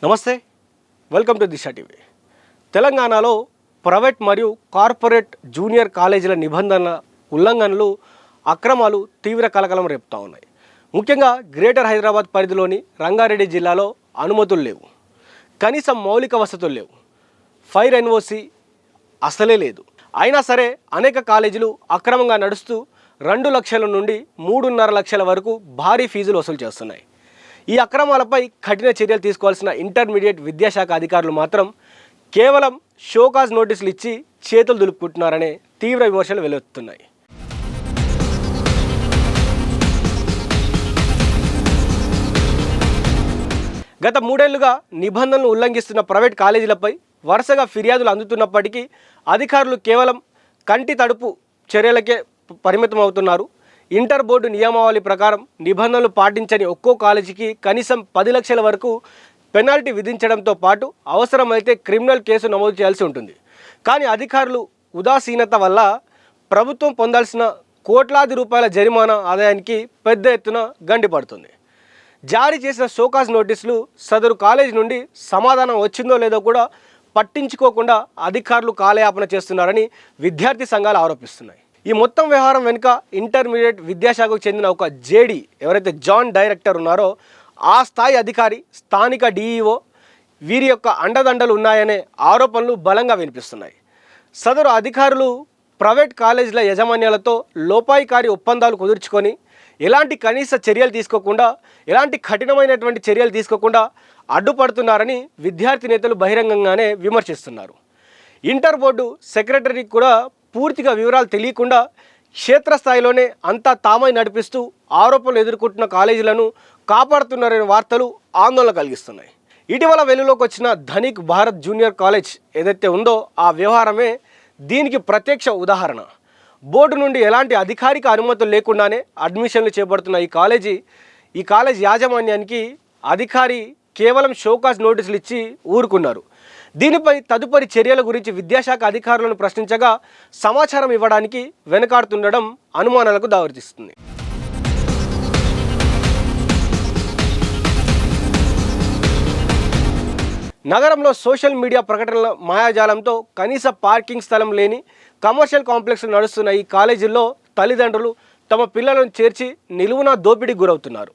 నమస్తే, welcome to Disha TV. తెలంగాణలో private మరియు కార్పొరేట్ జూనియర్ కాలేజీల నిబంధనల ఉల్లంఘనలు, అక్రమాలు తీవ్ర కలకలం రేపుతూ ఉన్నాయి. ముఖ్యంగా గ్రేటర్ హైదరాబాద్ పరిధిలోని రంగారెడ్డి జిల్లాలో అనుమతులు లేవు, కనీసం మౌలిక వసతులు లేవు, ఫైర్ ఎన్ఓసి అసలే లేదు. అయినా సరే అనేక కాలేజీలు అక్రమంగా నడుస్తూ 2 లక్షల నుండి 3.5 లక్షల వరకు భారీ ఫీజులు వసూలు చేస్తున్నాయి. ఈ అక్రమాలపై కఠిన చర్యలు తీసుకోవాల్సిన ఇంటర్మీడియట్ విద్యాశాఖ అధికారులు మాత్రం కేవలం షోకాజ్ నోటీసులు ఇచ్చి చేతులు దులుపుకుంటున్నారనే తీవ్ర విమర్శలు వెలువెత్తుతున్నాయి. గత 3 ఏళ్లుగా నిబంధనలు ఉల్లంఘిస్తున్న ప్రైవేట్ కాలేజీలపై వరుసగా ఫిర్యాదులు అందుతున్నప్పటికీ అధికారులు కేవలం కంటి తడుపు చర్యలకే పరిమితం అవుతున్నారు. ఇంటర్ బోర్డు నియమావళి ప్రకారం నిబంధనలు పాటించని ఒక్కో కాలేజీకి కనీసం 10 లక్షల వరకు పెనాల్టీ విధించడంతో పాటు అవసరమైతే క్రిమినల్ కేసు నమోదు చేయాల్సి ఉంటుంది. కానీ అధికారులు ఉదాసీనత వల్ల ప్రభుత్వం పొందాల్సిన కోట్లాది రూపాయల జరిమానా ఆదాయానికి పెద్ద ఎత్తున గండి పడుతుంది. జారీ చేసిన షోకాజ్ నోటీసులు సదరు కాలేజీ నుండి సమాధానం వచ్చిందో లేదో కూడా పట్టించుకోకుండా అధికారులు కాలయాపన చేస్తున్నారని విద్యార్థి సంఘాలు ఆరోపిస్తున్నాయి. ఈ మొత్తం వ్యవహారం వెనుక ఇంటర్మీడియట్ విద్యాశాఖకు చెందిన ఒక జేడీ ఎవరైతే జాయింట్ డైరెక్టర్ ఉన్నారో ఆ స్థాయి అధికారి, స్థానిక డిఈఓ వీరి యొక్క అండదండలు ఉన్నాయనే ఆరోపణలు బలంగా వినిపిస్తున్నాయి. సదరు అధికారులు ప్రైవేట్ కాలేజీల యాజమాన్యాలతో లోపాయికారి ఒప్పందాలు కుదుర్చుకొని ఎలాంటి కనీస చర్యలు తీసుకోకుండా, ఎలాంటి కఠినమైనటువంటి చర్యలు తీసుకోకుండా అడ్డుపడుతున్నారని విద్యార్థి నేతలు బహిరంగంగానే విమర్శిస్తున్నారు. ఇంటర్ బోర్డు సెక్రటరీకి కూడా పూర్తిగా వివరాలు తెలియకుండా క్షేత్రస్థాయిలోనే అంతా తామై నడిపిస్తూ ఆరోపణలు ఎదుర్కొంటున్న కాలేజీలను కాపాడుతున్నారనే వార్తలు ఆందోళన కలిగిస్తున్నాయి. ఇటీవల వెలుగులోకి వచ్చిన ధనిక్ భారత్ జూనియర్ కాలేజ్ ఏదైతే ఉందో ఆ వ్యవహారమే దీనికి ప్రత్యక్ష ఉదాహరణ. బోర్డు నుండి ఎలాంటి అధికారిక అనుమతులు లేకుండానే అడ్మిషన్లు చేపడుతున్న ఈ కాలేజ్ యాజమాన్యానికి అధికారి కేవలం షోకాజ్ నోటీసులు ఇచ్చి ఊరుకున్నారు. దీనిపై తదుపరి చర్యల గురించి విద్యాశాఖ అధికారులను ప్రశ్నించగా సమాచారం ఇవ్వడానికి వెనుకాడుతుండడం అనుమానాలకు దారితీస్తుంది. నగరంలో సోషల్ మీడియా ప్రకటనల మాయాజాలంతో కనీస పార్కింగ్ స్థలం లేని కమర్షియల్ కాంప్లెక్స్లు నడుస్తున్న ఈ కాలేజీల్లో తల్లిదండ్రులు తమ పిల్లలను చేర్చి నిలువునా దోపిడీకి గురవుతున్నారు.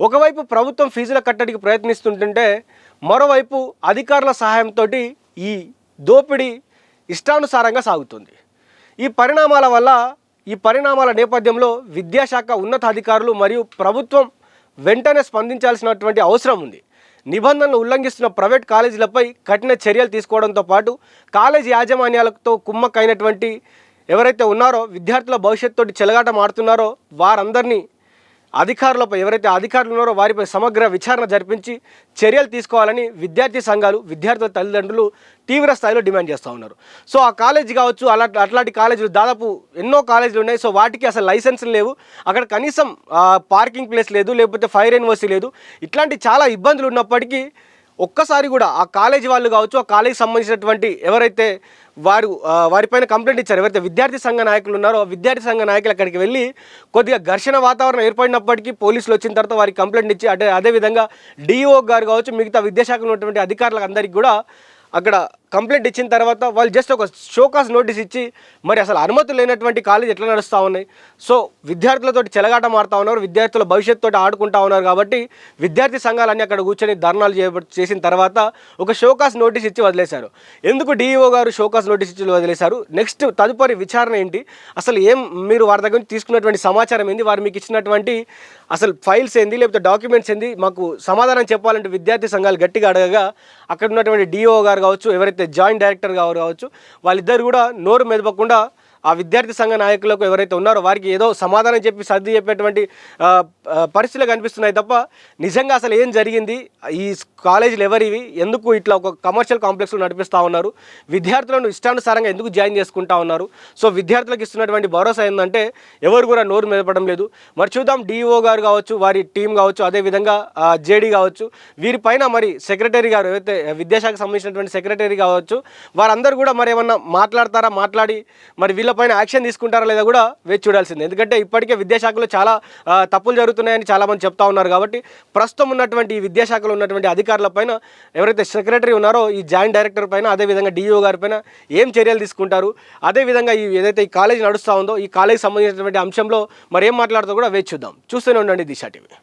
ఒకవైపు ప్రభుత్వం ఫీజుల కట్టడికి ప్రయత్నిస్తుంటుంటే మరోవైపు అధికారుల సహాయంతో ఈ దోపిడీ ఇష్టానుసారంగా సాగుతుంది. ఈ పరిణామాల నేపథ్యంలో విద్యాశాఖ ఉన్నతాధికారులు మరియు ప్రభుత్వం వెంటనే స్పందించాల్సినటువంటి అవసరం ఉంది. నిబంధనలు ఉల్లంఘిస్తున్న ప్రైవేట్ కాలేజీలపై కఠిన చర్యలు తీసుకోవడంతో పాటు కాలేజీ యాజమాన్యాలతో కుమ్మక్కైనటువంటి ఎవరైతే ఉన్నారో విద్యార్థుల భవిష్యత్తుతో చెలగాటం ఆడుతున్నారో వారందరినీ అధికారులపై ఎవరైతే అధికారులు ఉన్నారో వారిపై సమగ్ర విచారణ జరిపించి చర్యలు తీసుకోవాలని విద్యార్థి సంఘాలు, విద్యార్థుల తల్లిదండ్రులు తీవ్ర స్థాయిలో డిమాండ్ చేస్తూ ఉన్నారు. సో ఆ కాలేజీ కావచ్చు, అట్లాంటి కాలేజీలు దాదాపు ఎన్నో కాలేజీలు ఉన్నాయి. సో వాటికి అసలు లైసెన్సులు లేవు, అక్కడ కనీసం పార్కింగ్ ప్లేస్ లేదు, లేకపోతే ఫైర్ ఎన్ఓసి లేదు. ఇట్లాంటి చాలా ఇబ్బందులు ఉన్నప్పటికీ ఒక్కసారి కూడా ఆ కాలేజీ వాళ్ళు కావచ్చు, ఆ కాలేజీకి సంబంధించినటువంటి ఎవరైతే వారిపైన కంప్లైంట్ ఇచ్చారు, ఎవరైతే విద్యార్థి సంఘ నాయకులు ఉన్నారో విద్యార్థి సంఘ నాయకులు అక్కడికి వెళ్ళి కొద్దిగా ఘర్షణ వాతావరణం ఏర్పడినప్పటికీ పోలీసులు వచ్చిన తర్వాత వారికి కంప్లైంట్ ఇచ్చి అదేవిధంగా డిఓ గారు కావచ్చు, మిగతా విద్యాశాఖలో ఉన్నటువంటి అధికారులకు అందరికీ కూడా అక్కడ కంప్లైంట్ ఇచ్చిన తర్వాత వాళ్ళు జస్ట్ ఒక షోకాస్ నోటీస్ ఇచ్చి మరి అసలు అనుమతులు లేనటువంటి కాలేజ్ ఎట్లా నడుస్తూ ఉన్నాయి. సో విద్యార్థులతో చెలగాటం ఆడుతూ ఉన్నారు, విద్యార్థుల భవిష్యత్తుతో ఆడుకుంటూ ఉన్నారు. కాబట్టి విద్యార్థి సంఘాలన్నీ అక్కడ కూర్చొని ధర్నాలు చేసిన తర్వాత ఒక షోకాస్ నోటీస్ ఇచ్చి వదిలేశారు. ఎందుకు డిఈఓ గారు షోకాస్ నోటీస్ ఇచ్చి వదిలేశారు? నెక్స్ట్ తదుపరి విచారణ ఏంటి? అసలు మీరు వారి దగ్గర నుంచి తీసుకున్నటువంటి సమాచారం ఏంది? వారు మీకు ఇచ్చినటువంటి అసలు ఫైల్స్ ఏంది, లేకపోతే డాక్యుమెంట్స్ ఏంది? మాకు సమాధానం చెప్పాలంటే విద్యార్థి సంఘాలు గట్టిగా అడగగా అక్కడ ఉన్నటువంటి డిఓ గారు కావచ్చు, ఎవరైతే జాయింట్ డైరెక్టర్ గారు కావచ్చు, వాళ్ళిద్దరు కూడా నోరు మెదపకుండా ఆ విద్యార్థి సంఘ నాయకులకు ఎవరైతే ఉన్నారో వారికి ఏదో సమాధానం చెప్పి సర్ది చెప్పేటువంటి పరిస్థితులు కనిపిస్తున్నాయి తప్ప నిజంగా అసలు ఏం జరిగింది, ఈ కాలేజీలు ఎవరివి, ఎందుకు ఇట్లా ఒక కమర్షియల్ కాంప్లెక్స్లో నడిపిస్తూ ఉన్నారు, విద్యార్థులను ఇష్టానుసారంగా ఎందుకు జాయిన్ చేసుకుంటా ఉన్నారు? సో విద్యార్థులకు ఇస్తున్నటువంటి భరోసా ఏంటంటే ఎవరు కూడా నోరు మెదపడం లేదు. మరి చూద్దాం, డిఈఓ గారు కావచ్చు, వారి టీం కావచ్చు, అదేవిధంగా జేడీ కావచ్చు, వీరిపైన మరి సెక్రటరీ గారు ఏవైతే విద్యాశాఖకు సంబంధించినటువంటి సెక్రటరీ కావచ్చు, వారందరూ కూడా మరి ఏమన్నా మాట్లాడి మరి వీళ్ళపైన యాక్షన్ తీసుకుంటారా లేదా కూడా వేచి చూడాల్సింది. ఎందుకంటే ఇప్పటికే విద్యాశాఖలో చాలా తప్పులు జరుగుతున్నాయని చాలామంది చెప్తా ఉన్నారు. కాబట్టి ప్రస్తుతం ఉన్నటువంటి ఈ విద్యాశాఖలో ఉన్నటువంటి అధికారులపైన ఎవరైతే సెక్రటరీ ఉన్నారో ఈ జాయింట్ డైరెక్టర్ పైన, అదేవిధంగా డిఈఓ గారి పైన ఏం చర్యలు తీసుకుంటారు, అదేవిధంగా ఏదైతే ఈ కాలేజ్ నడుస్తూ ఉందో ఈ కాలేజీకి సంబంధించినటువంటి అంశంలో మరి ఏం మాట్లాడుతూ కూడా వేచి చూద్దాం. చూస్తూనే ఉండండి దిశ టీవీ.